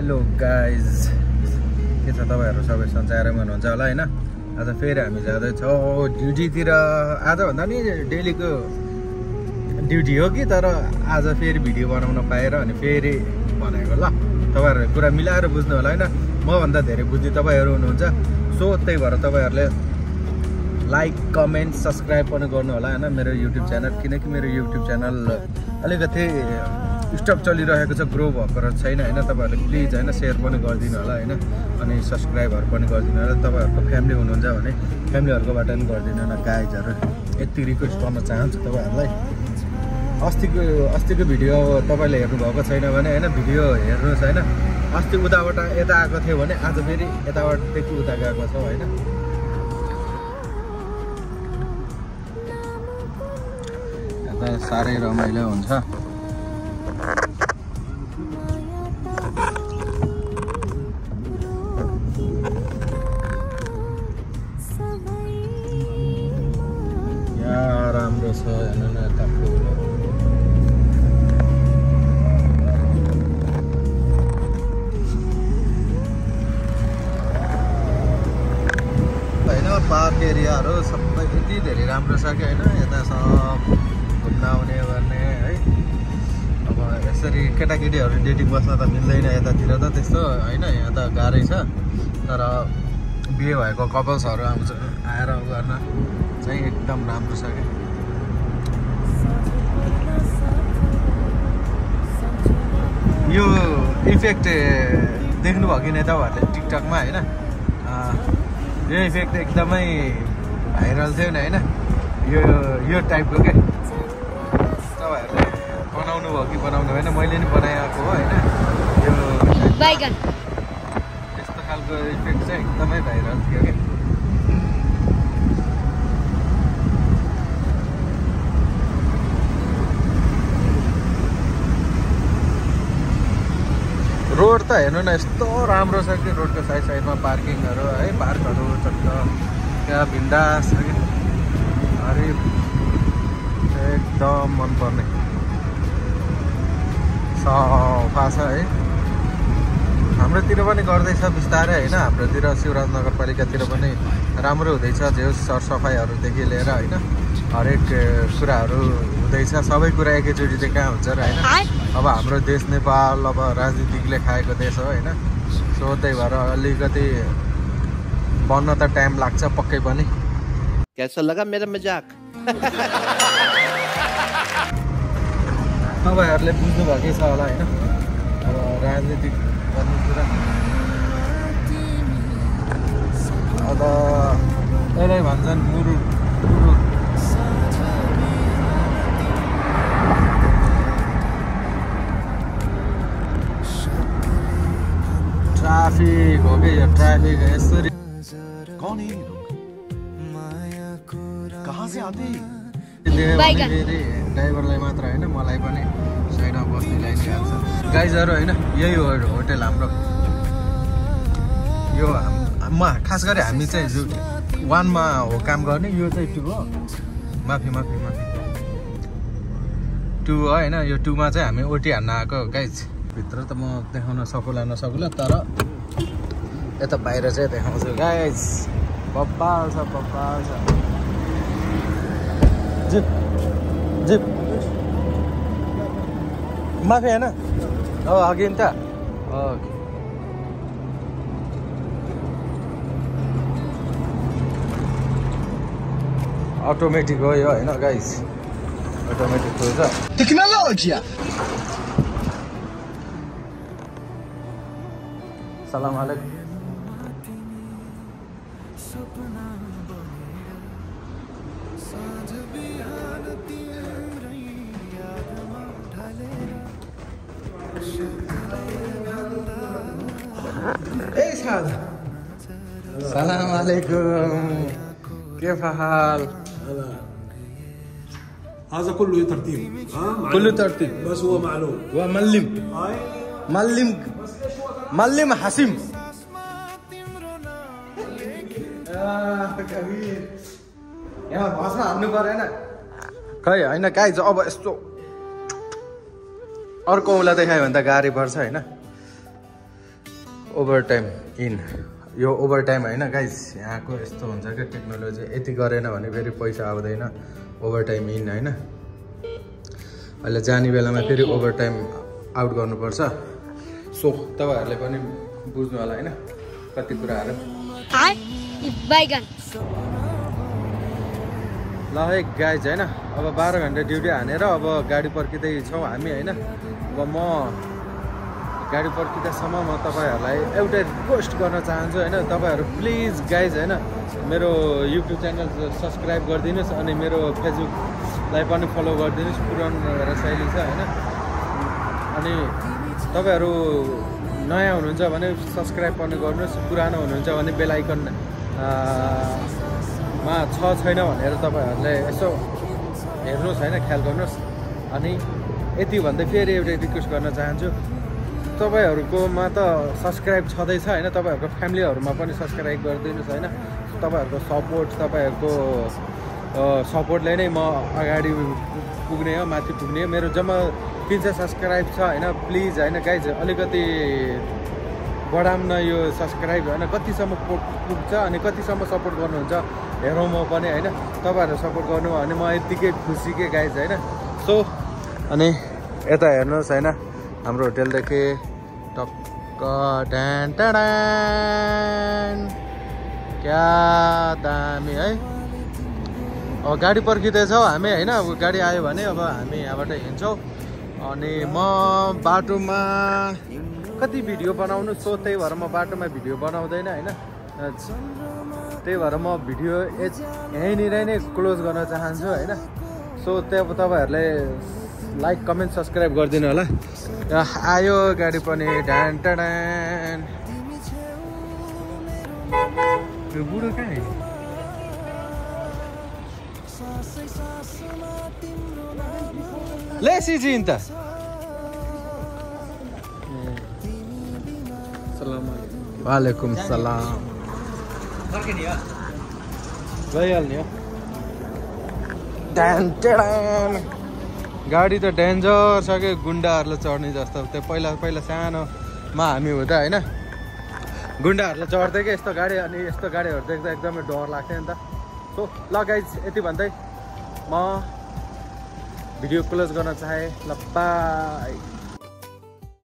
Hello guys, के छ तपाईहरु सबै सञ्चारमा हुनुहुन्छ होला हैन। आज फेरि हामी जाँदैछौँ ड्युटीतिर। आजभन्दा नि डेलीको ड्युटी हो कि, तर आज फेरि भिडियो बनाउन पाएर अनि फेरि भनेको। ल तपाईहरुले कुरा मिलाएर बुझ्नु होला हैन। म भन्दा धेरै बुझ्ने तपाईहरु हुनुहुन्छ, सो त्यही भएर तपाईहरुले लाइक कमेन्ट सब्स्क्राइब पनि गर्नु होला हैन मेरो युट्युब च्यानल, किनकि मेरो युट्युब च्यानल अलिकति स्टक चलिरहेको छ, ग्रो भएको छैन हैन। तपाईहरुले प्लिज हैन शेयर पनि गरिदिनु होला हैन, अनि सब्स्क्राइबहरु पनि गरिदिनु होला। तपाईहरुको फ्यामिली हुनुहुन्छ भने फ्यामिलीहरुकोबाट पनि गरिदिनु होला गाइजहरु, यति रिक्वेस्ट गर्न चाहन्छु तपाईहरुलाई। अस्तिको भिडियो तपाईले हेर्नु भएको छैन भने हैन भिडियो हेर्नुस् हैन। अस्ति उताबाट यता आएको थियो भने आज फेरि यताबाटदेखि उता गएको छौ हैन। यता साह्रै रमाइलो हुन्छ। राम्रो छ हेर्नु न यता फुलहरु हैन। पार्क एरियाहरु सबै यति धेरै राम्रो छ कि हैन। यता सब घुम्न आउने गर्ने है। अब यसरी केटाकेटीहरु डेटिङ बस्न त मिल्दैन यतातिर त त्यस्तो हैन, यहाँ त गाह्रै छ। तर बिहे भएको कपल्सहरु आउँछ आएर गर्न चाहिँ एकदम राम्रो छ कि। यो इफेक्ट देख्नु भयो कि नै तपाईहरुले टिकटकमा हैन। यो इफेक्ट एकदमै भाइरल थियो नि हैन। यो टाइपको के तपाईहरुले बनाउनु भयो कि बनाउनु भएन, मैले नि बनाएको हो हैन। यो बाइगन यस्तो खालको इफेक्ट चाहिँ एकदमै भाइरल थियो के। रोड त हेर्नु न यस्तो राम्रो छ कि, रोडको साइडमा पार्किङहरु है, पार्कहरु चट्ट त्यहाँ बिन्दास छ कि। अरे एकदम मनपर्ने सफा छ है। हाम्रोतिर पनि गर्दैछ बिस्तारै हैन। हाम्रोतिर शिवराज नगरपालिकातिर पनि राम्रो हुँदैछ, जो सरसफाइहरुदेखि लिएर हैन हरेक कुराहरु हुँदैछ। सबै कुरा एकैचोटि चाहिँ कहाँ हुन्छ र हैन। अब हाम्रो देश नेपाल अब राजनीतिकले खाएको देश हो हैन। सो त्यही भएर अलिकति बन्न त टाइम लाग्छ पक्कै पनि। कैसा लगा मेरा मजाक? तपाईहरुले बुझ्नु भएकै छ होला हैन। अब राजनीतिक भन्ने कुरा अब यसलाई भन्छन् मुरुड। ट्राफिक हो कि यो ट्राफिक यसरी। कौन है ये लोग? कहाँ से आते हैं? फेरि ड्राइभरलाई मात्र हैन मलाई पनि साइडमा बस्ने लगाइदिइहाल्छ गाइजहरु हैन। यही हो होटल हाम्रो। यो खास गरी हामी चाहिँ 1 मा हो काम गर्ने, यो चाहिँ 2 हो। माफी 2 हो हैन। यो 2 मा चाहिँ हामी ओटी हान्न आएको गाइज। भित्र त म देखाउन नसकुला, तर यता बाहिर चाहिँ देखाउँछु गाइज। बब्बाल छ जिप माफी हैन। अघि नि त अटोमेटिक हो यो हैन गाइज। अटोमेटिक हो छ टेक्नोलोजी। सलाम अलैकुम। सलाम अलैकुम, كيف حال؟ هذا كله ترتيب. كله ترتيب بس هو معلوم. ومعلم معلم حسيم. कबीर यहाँ भाषा हाल्नु परेन खै हैन गाइज। अब यस्तो अर्को औँला देखायो भने त गाह्रै पर्छ हैन। ओभर टाइम इन यो ओभर टाइम होइन गाइस यहाँको यस्तो हुन्छ क्या टेक्नोलोजी यति गरेन भने फेरि पैसा आउँदैन ओभर टाइम इन होइन अहिले जाने बेलामा फेरि ओभर टाइम आउट गर्नुपर्छ सो तपाईँहरूले पनि बुझ्नु होला होइन कति कुराहरू ल है गाइज होइन अब 12 घन्टा ड्युटी हानेर अब गाडी पर्खिँदैछौँ हामी होइन अब म गाडी पर्खिँदासम्म म तपाईँहरूलाई एउटा रिक्वेस्ट गर्न चाहन्छु होइन तपाईँहरू प्लिज गाइज होइन मेरो युट्युब च्यानल सब्सक्राइब गरिदिनुहोस् अनि मेरो फेसबुकलाई पनि फलो गरिदिनुहोस् पुरानो शैली छ होइन अनि तपाईँहरू नयाँ हुनुहुन्छ भने सब्सक्राइब पनि गर्नुहोस् पुरानो हुनुहुन्छ भने बेल आइकन मा छैन भनेर तपाईँहरूले यसो हेर्नुहोस् होइन ख्याल गर्नुहोस् अनि यति भन्दै फेरि एउटा रिक्वेस्ट गर्न चाहन्छु तपाईँहरूकोमा त सब्सक्राइब छँदैछ होइन तपाईँहरूको फ्यामिलीहरूमा पनि सब्सक्राइब गरिदिनुहोस् होइन तपाईँहरूको सपोर्ट तपाईँहरूको सपोर्टले नै म अगाडि पुग्ने हो माथि पुग्ने हो मेरो जम्मा 300 सब्सक्राइब छ होइन प्लिज होइन गाइज अलिकति बढाउँ न यो सब्सक्राइब होइन कतिसम्म पुग्छ अनि कतिसम्म सपोर्ट गर्नुहुन्छ हेरौँ म पनि होइन तपाईँहरू सपोर्ट गर्नु भने म यत्तिकै खुसी के गाइज होइन सो अनि यता हेर्नुहोस् होइन हाम्रो होटेलदेखि टक्क ड्यान टाडान क्या दामी है अब गाडी पर्खिँदैछौँ हामी होइन अब गाडी आयो भने अब हामी यहाँबाट हिँड्छौँ अनि म बाटोमा कति भिडियो बनाउनु सो त्यही भएर म बाटोमा भिडियो बनाउँदैन होइन त्यही भएर म भिडियो यहीँनिर नै क्लोज गर्न चाहन्छु होइन सो त्यहाँ तपाईँहरूले लाइक कमेन्ट सब्सक्राइब गरिदिनु होला आयो गाडी पनि ढान टाडान यो बुढो कहाँ है लेसी त वालेकुम सलाम गइहाल्ने हो गाडी त डेन्जर छ कि गुन्डाहरूले चढ्ने जस्तो त्यो पहिला सानोमा हामी हुँदा होइन गुन्डाहरूले चढ्दै कि यस्तो गाडी अनि यस्तो गाडीहरू देख्दा एकदमै डर लाग्थ्यो नि त सो ल गाइज यति भन्दै म भिडियो क्लोज गर्न चाहे ल बाई